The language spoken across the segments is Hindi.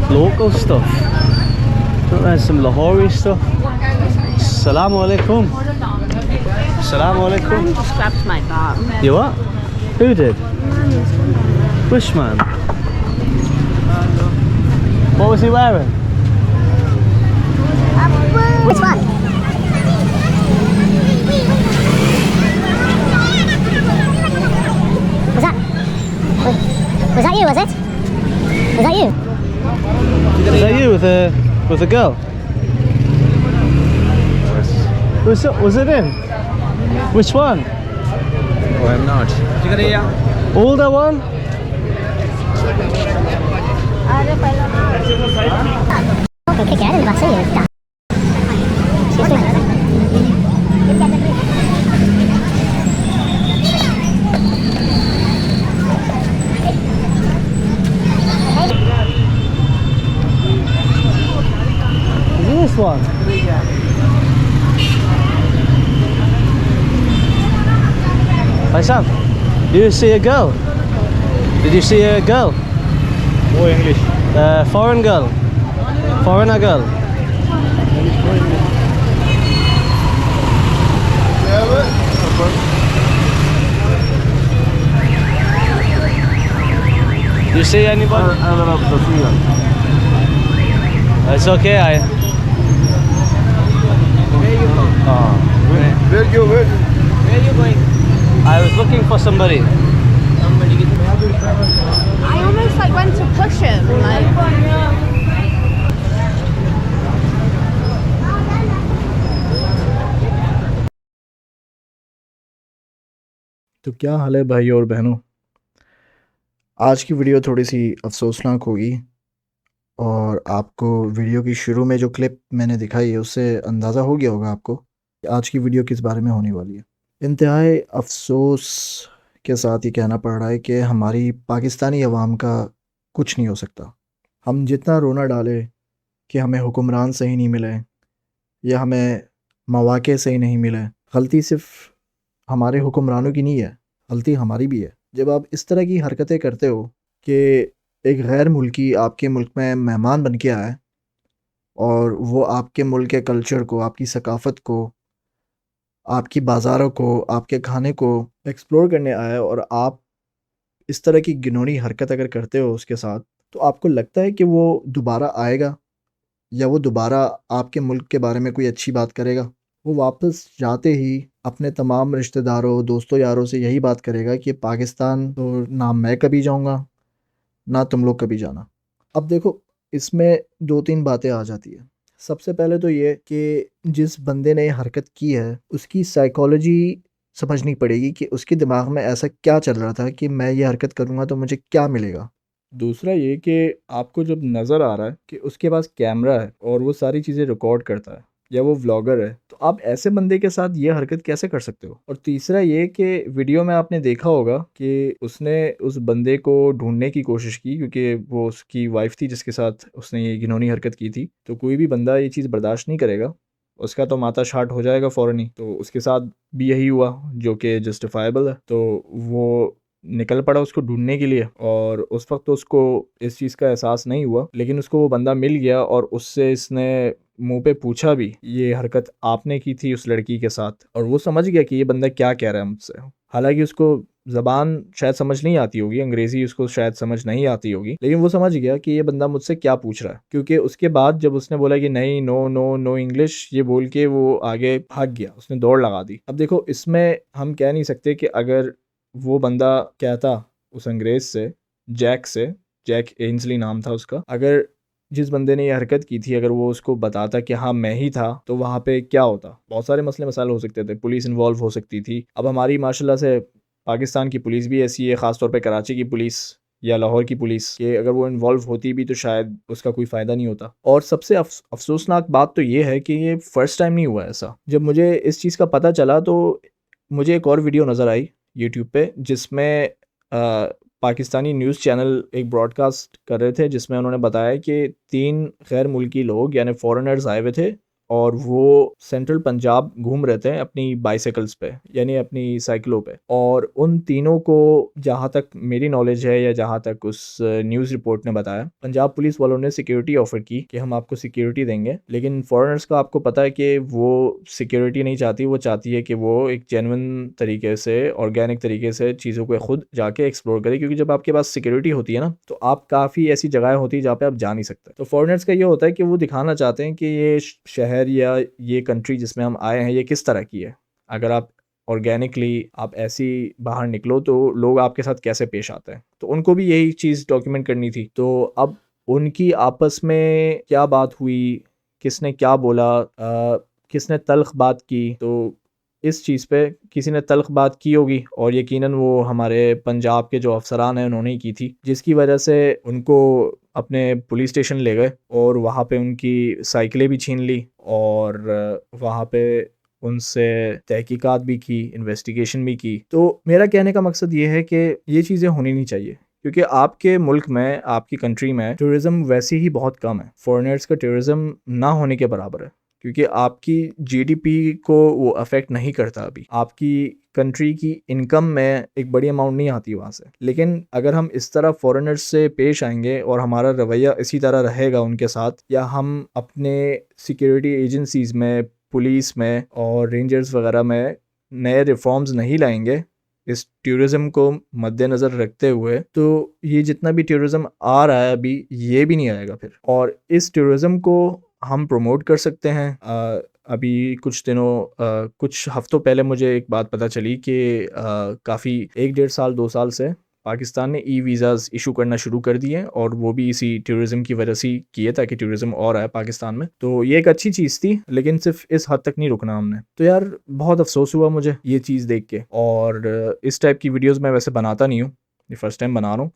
local stuff. Look, there's some Lahori stuff. Assalamu alaikum. Assalamu alaikum. Man just grabbed my bag. You what? Who did? Which man? What was he wearing? Which one? Was that you, was it? Was that you? Was that you with a girl? Was it him? Which one? Oh, I'm not. Older one? Okay, kaya rin nabasa yun. Is this one? Hey Sam, did you see a girl? Did you see a girl? Oh, English. Foreign girl? Foreigner girl? Do you see anybody? It's okay, Where you? Where are you going? I was looking for somebody. I almost like went to push him. Like. तो क्या हाल है भाई और बहनों। आज की वीडियो थोड़ी सी अफसोसनाक होगी और आपको वीडियो की शुरू में जो क्लिप मैंने दिखाई है उससे अंदाज़ा हो गया होगा आपको कि आज की वीडियो किस बारे में होने वाली है। इंतहाई अफसोस के साथ ये कहना पड़ रहा है कि हमारी पाकिस्तानी अवाम का कुछ नहीं हो सकता। हम जितना रोना डाले कि हमें हुक्मरान सही नहीं मिले या हमें मौक़े सही नहीं मिले, गलती सिर्फ़ हमारे हुक्मरानों की नहीं है, गलती हमारी भी है। जब आप इस तरह की हरकतें करते हो कि एक गैर मुल्की आपके मुल्क में मेहमान बन के आए और वो आपके मुल्क के कल्चर को, आपकी सकाफ़त को, आपकी बाज़ारों को, आपके खाने को एक्सप्लोर करने आया और आप इस तरह की घिनौनी हरकत अगर करते हो उसके साथ, तो आपको लगता है कि वो दोबारा आएगा या वो दोबारा आपके मुल्क के बारे में कोई अच्छी बात करेगा? वो वापस जाते ही अपने तमाम रिश्तेदारों, दोस्तों, यारों से यही बात करेगा कि पाकिस्तान तो ना मैं कभी जाऊंगा, ना तुम लोग कभी जाना। अब देखो, इसमें 2-3 बातें आ जाती है। सबसे पहले तो ये कि जिस बंदे ने ये हरकत की है, उसकी साइकोलॉजी समझनी पड़ेगी कि उसके दिमाग में ऐसा क्या चल रहा था कि मैं ये हरकत करूँगा तो मुझे क्या मिलेगा। दूसरा ये कि आपको जब नज़र आ रहा है कि उसके पास कैमरा है और वो सारी चीज़ें रिकॉर्ड करता है या वो व्लॉगर है, तो आप ऐसे बंदे के साथ ये हरकत कैसे कर सकते हो? और तीसरा ये कि वीडियो में आपने देखा होगा कि उसने उस बंदे को ढूंढने की कोशिश की क्योंकि वो उसकी वाइफ थी जिसके साथ उसने ये घिनौनी हरकत की थी। तो कोई भी बंदा ये चीज़ बर्दाश्त नहीं करेगा, उसका तो माथा शाट हो जाएगा फ़ौरन ही। तो उसके साथ भी यही हुआ जो कि जस्टिफाइबल है। तो वो निकल पड़ा उसको ढूंढने के लिए और उस वक्त तो उसको इस चीज़ का एहसास नहीं हुआ, लेकिन उसको वो बंदा मिल गया और उससे इसने मुंह पे पूछा भी, ये हरकत आपने की थी उस लड़की के साथ, और वो समझ गया कि ये बंदा क्या कह रहा है मुझसे। हालांकि उसको ज़बान शायद समझ नहीं आती होगी, अंग्रेज़ी उसको शायद समझ नहीं आती होगी, लेकिन वो समझ गया कि ये बंदा मुझसे क्या पूछ रहा है, क्योंकि उसके बाद जब उसने बोला कि नहीं, नो नो नो इंग्लिश, ये बोल के वो आगे भाग गया, उसने दौड़ लगा दी। अब देखो, इसमें हम कह नहीं सकते कि अगर वो बंदा कहता उस अंग्रेज़ से, जैक एंसली नाम था उसका, अगर जिस बंदे ने ये हरकत की थी अगर वो उसको बताता कि हाँ मैं ही था, तो वहाँ पे क्या होता? बहुत सारे मसले मसाइल हो सकते थे, पुलिस इन्वॉल्व हो सकती थी। अब हमारी माशाल्लाह से पाकिस्तान की पुलिस भी ऐसी है, ख़ास तौर पे कराची की पुलिस या लाहौर की पुलिस, कि अगर वो इन्वॉल्व होती भी तो शायद उसका कोई फ़ायदा नहीं होता। और सबसे अफसोसनाक बात तो ये है कि ये फ़र्स्ट टाइम नहीं हुआ ऐसा। जब मुझे इस चीज़ का पता चला तो मुझे एक और वीडियो नज़र आई यूट्यूब पे, जिसमें पाकिस्तानी न्यूज़ चैनल एक ब्रॉडकास्ट कर रहे थे, जिसमें उन्होंने बताया कि 3 गैर मुल्की लोग यानी फॉरेनर्स आए हुए थे और वो सेंट्रल पंजाब घूम रहे थे अपनी बाइसाइकिल्स पे, यानी अपनी साइकिलों पे। और उन तीनों को, जहाँ तक मेरी नॉलेज है या जहाँ तक उस न्यूज़ रिपोर्ट ने बताया, पंजाब पुलिस वालों ने सिक्योरिटी ऑफर की कि हम आपको सिक्योरिटी देंगे। लेकिन फॉरेनर्स का आपको पता है कि वो सिक्योरिटी नहीं चाहती, वो चाहती है कि वो एक जेन्युइन तरीके से, ऑर्गेनिक तरीके से चीज़ों को खुद जाके एक्सप्लोर करे। क्योंकि जब आपके पास सिक्योरिटी होती है ना, तो आप काफ़ी ऐसी जगह होती है जहाँ पे आप जा नहीं सकते। तो फॉरेनर्स का ये होता है कि वो दिखाना चाहते हैं कि ये शहर या ये कंट्री जिसमें हम आए हैं ये किस तरह की है। अगर आप ऑर्गेनिकली आप ऐसी बाहर निकलो तो लोग आपके साथ कैसे पेश आते हैं। तो उनको भी यही चीज़ डॉक्यूमेंट करनी थी। तो अब उनकी आपस में क्या बात हुई, किसने क्या बोला, किसने तल्ख बात की, तो इस चीज़ पे किसी ने तल्ख बात की होगी और यकीनन वो हमारे पंजाब के जो अफसरान हैं उन्होंने ही की थी, जिसकी वजह से उनको अपने पुलिस स्टेशन ले गए और वहाँ पे उनकी साइकिलें भी छीन ली और वहाँ पे उनसे तहकीकात भी की, इन्वेस्टिगेशन भी की। तो मेरा कहने का मकसद ये है कि ये चीज़ें होनी नहीं चाहिए, क्योंकि आपके मुल्क में, आपकी कंट्री में टूरिज़्म वैसे ही बहुत कम है। फॉरेनर्स का टूरिज़्म ना होने के बराबर है, क्योंकि आपकी जीडीपी को वो अफेक्ट नहीं करता। अभी आपकी कंट्री की इनकम में एक बड़ी अमाउंट नहीं आती वहाँ से। लेकिन अगर हम इस तरह फॉरेनर्स से पेश आएंगे और हमारा रवैया इसी तरह रहेगा उनके साथ, या हम अपने सिक्योरिटी एजेंसीज़ में, पुलिस में और रेंजर्स वगैरह में नए रिफॉर्म्स नहीं लाएंगे इस टूरिज़्म को मद्देनज़र रखते हुए, तो ये जितना भी टूरिज़्म आ रहा है अभी, ये भी नहीं आएगा फिर। और इस टूरिज़्म को हम प्रमोट कर सकते हैं। अभी कुछ हफ्तों पहले मुझे एक बात पता चली कि काफ़ी 1-1.5 साल 2 साल से पाकिस्तान ने ई वीज़ाज़ इशू करना शुरू कर दिए, और वो भी इसी टूरिज़्म की वजह से किए, ताकि टूरिज़्म और आए पाकिस्तान में। तो ये एक अच्छी चीज़ थी, लेकिन सिर्फ इस हद तक नहीं रुकना हमने। तो यार बहुत अफसोस हुआ मुझे ये चीज़ देख के। और इस टाइप की वीडियोज़ मैं वैसे बनाता नहीं हूँ, ये फ़र्स्ट टाइम बना रहा हूँ।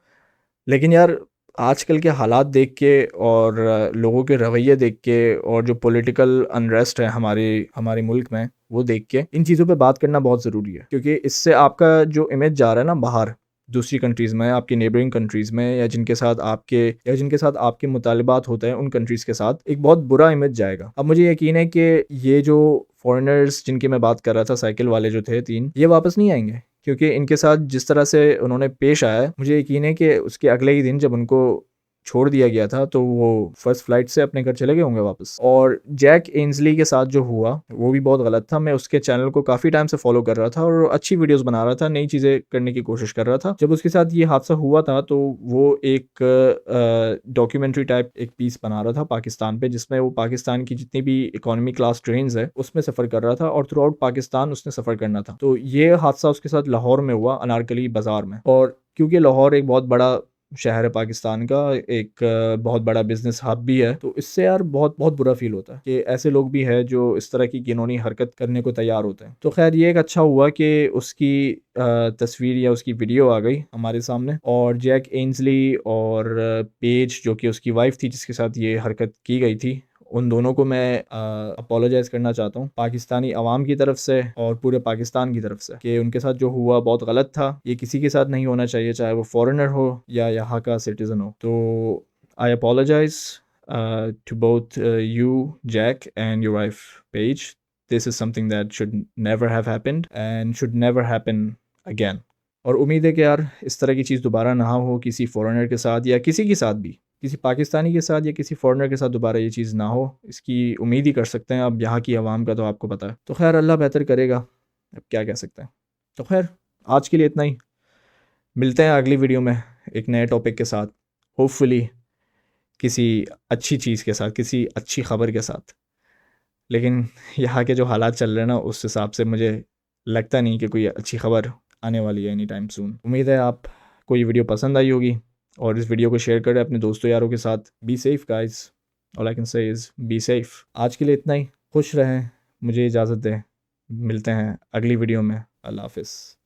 लेकिन यार आजकल के हालात देख के और लोगों के रवैये देख के और जो पॉलिटिकल अनरेस्ट है हमारे मुल्क में, वो देख के इन चीज़ों पे बात करना बहुत ज़रूरी है। क्योंकि इससे आपका जो इमेज जा रहा है ना बाहर दूसरी कंट्रीज़ में, आपकी नेबरिंग कंट्रीज़ में, या जिनके साथ आपके मुतालिबात होते हैं उन कंट्रीज़ के साथ, एक बहुत बुरा इमेज जाएगा। अब मुझे यकीन है कि ये जो फॉरेनर्स जिनकी मैं बात कर रहा था, साइकिल वाले जो थे 3, ये वापस नहीं आएंगे। क्योंकि इनके साथ जिस तरह से उन्होंने पेश आया है, मुझे यकीन है कि उसके अगले ही दिन जब उनको छोड़ दिया गया था, तो वो फर्स्ट फ्लाइट से अपने घर चले गए होंगे वापस। और जैक एंसली के साथ जो हुआ वो भी बहुत गलत था। मैं उसके चैनल को काफ़ी टाइम से फॉलो कर रहा था और अच्छी वीडियोस बना रहा था, नई चीज़ें करने की कोशिश कर रहा था। जब उसके साथ ये हादसा हुआ था, तो वो एक डॉक्यूमेंट्री टाइप एक पीस बना रहा था पाकिस्तान पे, जिसमें वो पाकिस्तान की जितनी भी इकोनॉमी क्लास ट्रेन है उसमें सफ़र कर रहा था, और थ्रू आउट पाकिस्तान उसने सफ़र करना था। तो ये हादसा उसके साथ लाहौर में हुआ, अनारकली बाज़ार में। और क्योंकि लाहौर एक बहुत बड़ा शहर है पाकिस्तान का, एक बहुत बड़ा बिजनेस हब भी है, तो इससे यार बहुत बहुत बुरा फील होता है कि ऐसे लोग भी हैं जो इस तरह की घिनौनी हरकत करने को तैयार होते हैं। तो खैर ये एक अच्छा हुआ कि उसकी तस्वीर या उसकी वीडियो आ गई हमारे सामने, और जैक एंसली और पेज जो कि उसकी वाइफ थी जिसके साथ ये हरकत की गई थी, उन दोनों को मैं अपोलोजाइज़ करना चाहता हूँ पाकिस्तानी अवाम की तरफ से और पूरे पाकिस्तान की तरफ से, कि उनके साथ जो हुआ बहुत गलत था। ये किसी के साथ नहीं होना चाहिए, चाहे वो फॉरेनर हो या यहाँ का सिटीज़न हो। तो आई apologise to both you, Jack, and your wife, Paige. This is something that should never have happened and should never happen again. और उम्मीद है कि यार इस तरह की चीज़ दोबारा ना हो किसी फॉरेनर के साथ, या किसी के साथ भी, किसी पाकिस्तानी के साथ या किसी फॉरेनर के साथ दोबारा ये चीज़ ना हो। इसकी उम्मीद ही कर सकते हैं। अब यहाँ की आवाम का तो आपको पता है। तो खैर अल्लाह बेहतर करेगा, अब क्या कह सकते हैं। तो खैर आज के लिए इतना ही, मिलते हैं अगली वीडियो में एक नए टॉपिक के साथ, होपफुली किसी अच्छी चीज़ के साथ, किसी अच्छी ख़बर के साथ। लेकिन यहाँ के जो हालात चल रहे हैं ना, उस हिसाब से मुझे लगता नहीं कि कोई अच्छी ख़बर आने वाली है एनी टाइम सून। उम्मीद है आपको ये वीडियो पसंद आई होगी, और इस वीडियो को शेयर करें अपने दोस्तों यारों के साथ। Be safe guys, all I can say is be safe. आज के लिए इतना ही, खुश रहें, मुझे इजाज़त दें, मिलते हैं अगली वीडियो में। अल्लाह हाफ़िज़।